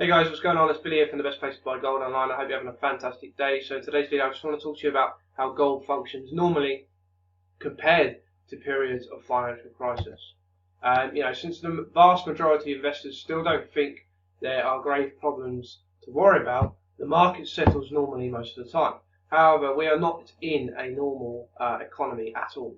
Hey guys, what's going on? It's Billy here from the best place to buy gold online. I hope you're having a fantastic day. So in today's video I just want to talk to you about how gold functions normally compared to periods of financial crisis. Since the vast majority of investors still don't think there are grave problems to worry about, the market settles normally most of the time. However, we are not in a normal economy at all.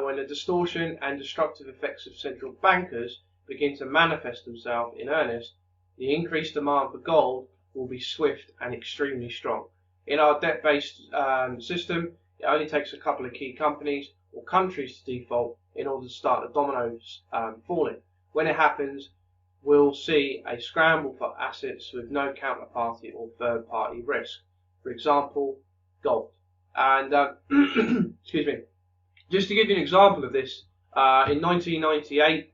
When the distortion and destructive effects of central bankers begin to manifest themselves in earnest, the increased demand for gold will be swift and extremely strong. In our debt-based system, it only takes a couple of key companies or countries to default in order to start the dominoes falling. When it happens, we'll see a scramble for assets with no counterparty or third-party risk. For example, gold. And excuse me. Just to give you an example of this, in 1998,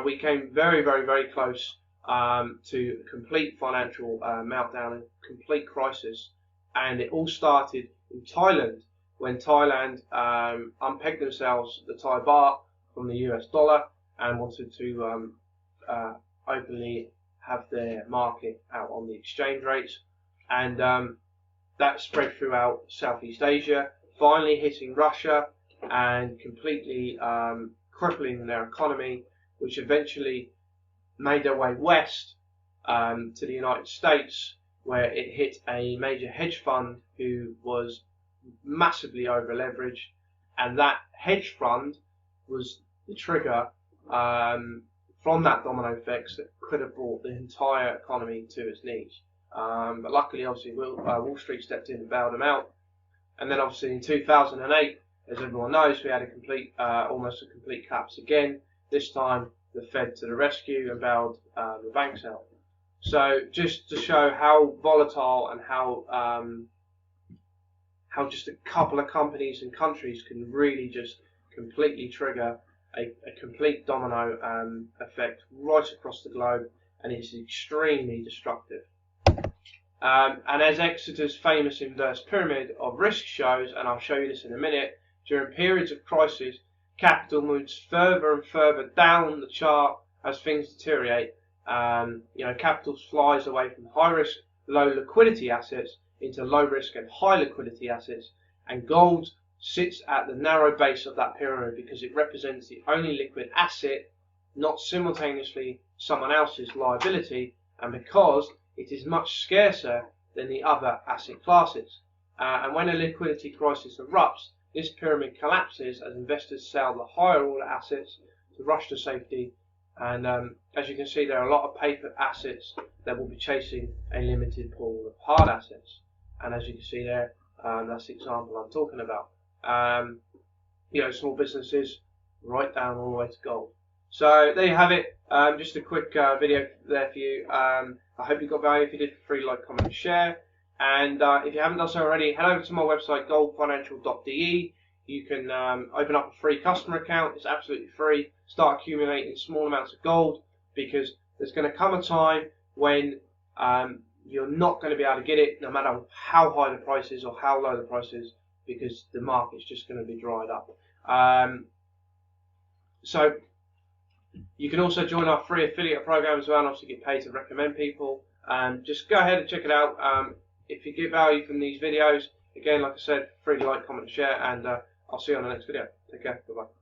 we came very, very, very close to a complete financial meltdown and complete crisis, and it all started in Thailand when Thailand unpegged themselves the Thai baht from the US dollar and wanted to openly have their market out on the exchange rates, and that spread throughout Southeast Asia, finally hitting Russia and completely crippling their economy, which eventually made their way west to the United States, where it hit a major hedge fund who was massively over leveraged, and that hedge fund was the trigger from that domino effects that could have brought the entire economy to its knees. But luckily, obviously, Wall Street stepped in and bailed them out. And then obviously in 2008, as everyone knows, we had a complete, almost a complete collapse again. This time the Fed to the rescue and bailed the banks out. So just to show how volatile and how just a couple of companies and countries can really just completely trigger a complete domino effect right across the globe, and it's extremely destructive. And as Exeter's famous inverse pyramid of risk shows, and I'll show you this in a minute, during periods of crisis, capital moves further and further down the chart as things deteriorate. Capital flies away from high risk, low liquidity assets into low risk and high liquidity assets, and gold sits at the narrow base of that pyramid because it represents the only liquid asset, not simultaneously someone else's liability, and because it is much scarcer than the other asset classes. And when a liquidity crisis erupts, this pyramid collapses as investors sell the higher order assets to rush to safety. And as you can see, there are a lot of paper assets that will be chasing a limited pool of hard assets. And as you can see there, that's the example I'm talking about. Small businesses right down all the way to gold. So there you have it. Just a quick video there for you. I hope you got value. If you did, feel free to like, comment, and share. And if you haven't done so already, head over to my website, goldfinancial.de. You can open up a free customer account. It's absolutely free. Start accumulating small amounts of gold, because there's going to come a time when you're not going to be able to get it, no matter how high the price is or how low the price is, because the market's just going to be dried up. So you can also join our free affiliate program as well, and also get paid to recommend people. Just go ahead and check it out. If you get value from these videos, again, like I said, free to like, comment, and share, and I'll see you on the next video. Take care. Bye-bye.